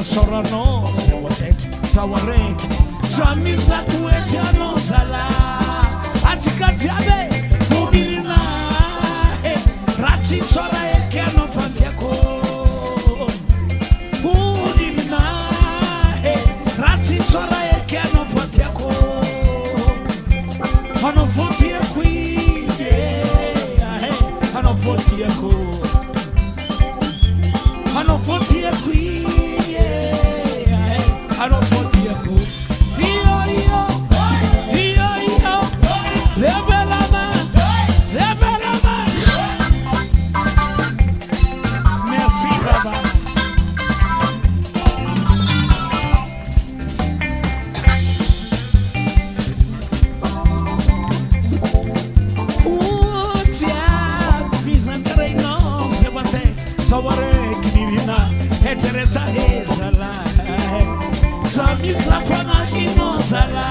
Sorano, Sawarek, Samisa Tuetano Sala, Atikajabe, Mubina, Ratsi Sora Ekano Fantiako, Mubina, Ratsi Sora Ekano Fantiako, Hanofotia Queen, Hanofotia Hanofotia Queen. I don't want to go. Merci, Baba. Oh, tiens, mise en traînant, c'est ma tête. Ça va être Nirina, et tu es ta hezala. Samisa fana hinosala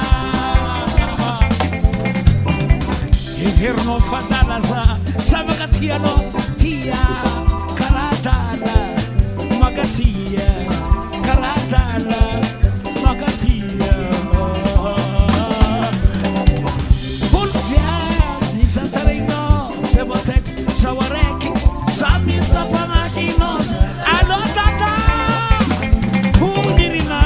Egerno fatalaza Samagatiano tia Karadala Magatia Karadala Magatia Puntia Nisantarino Sebotet Sawareki Samisa fana hinosala Alodada Nirina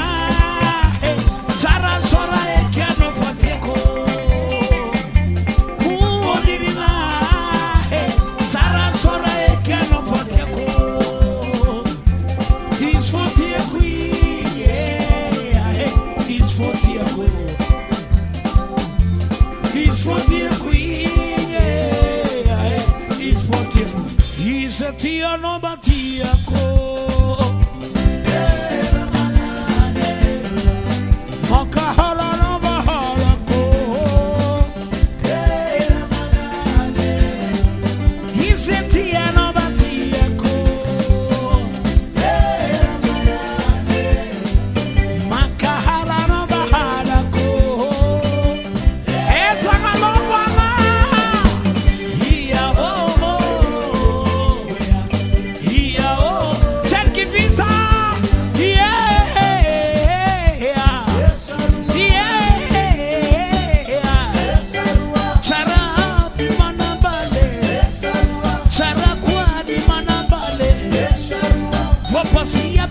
Tia no batia ko Makahala no bahala ko Tia no batia ko Makahala no bahala ko Esa malobana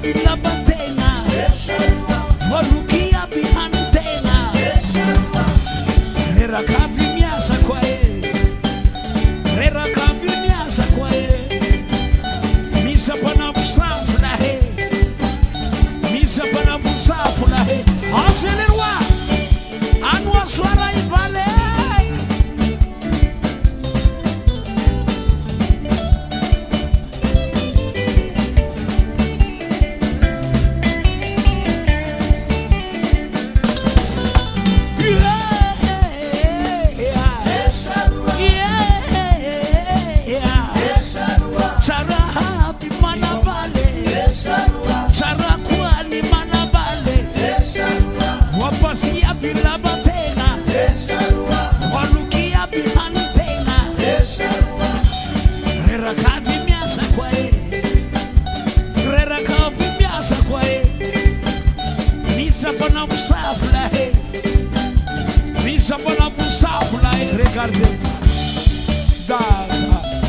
Bila batena, warukia bihantena. Rera kavi miasa kwae, rera kavi miasa kwae. Misa pana busafu la he, misa pana busafu la he. Anselerwa, anwa swara ibale.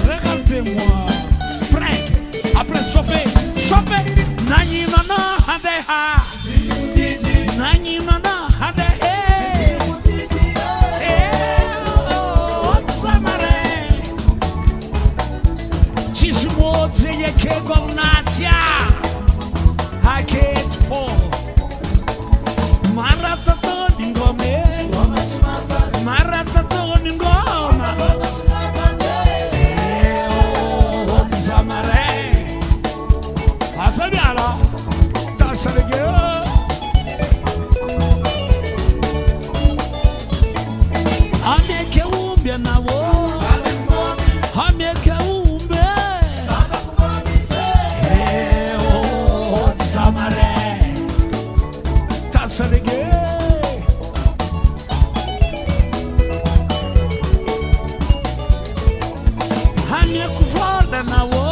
Regardez-moi, prêt, après stopper, Nani nana hadeha, Nani nana hadehe, Samare, Chismo zeye kego natia, Haket for Maratato Ningome, Maratato Ningoma. Sabiala, tasarege. Ameke umbe nawo, ameke umbe. Oh, samare, tasarege. Ameke vola nawo.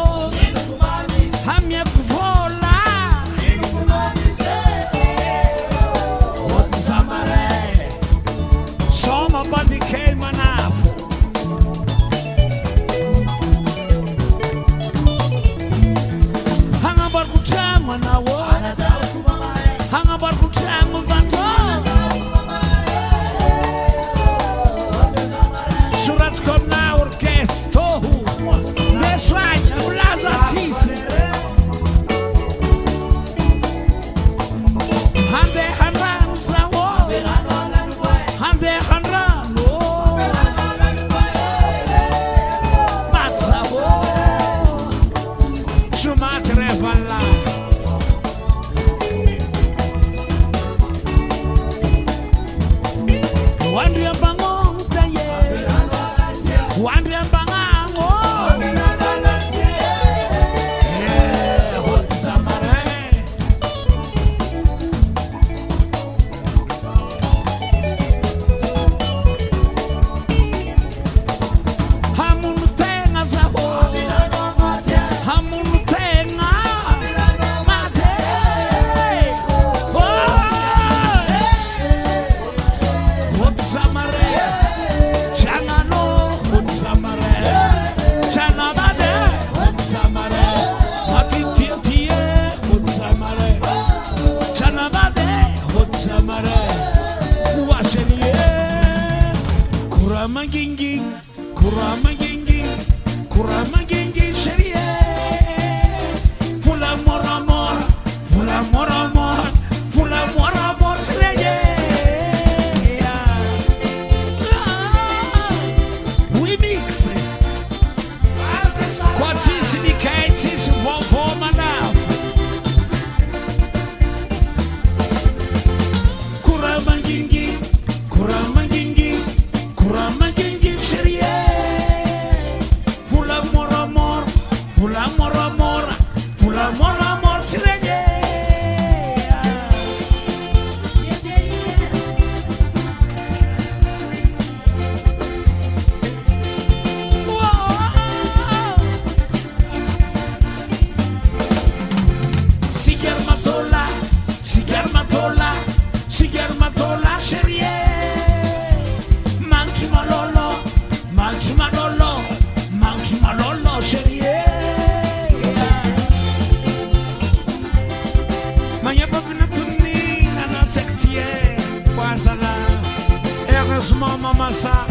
Manasa,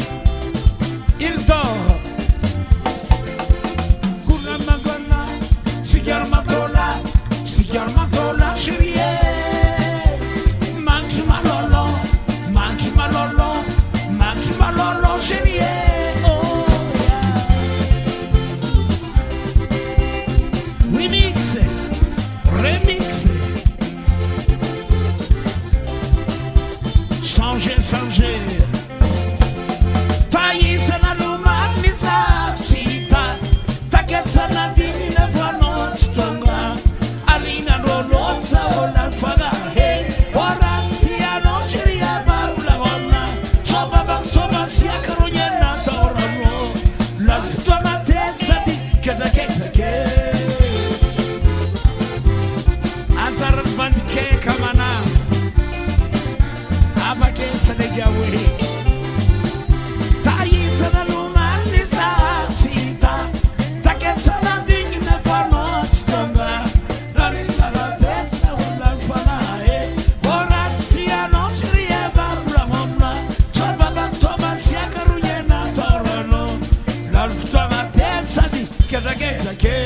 il dort. Kuna magona, sigar matola, chérie. Mangi malolo, chérie. Oh yeah. Remix. Changer. Bandy Kay kamana abake sadegawe tayiza na lumaniza sita taketsa na dingi na pano stonga la tesa wala fana ora sia no siria barula mona soba sia karuye na torono la tesa di kedageta ke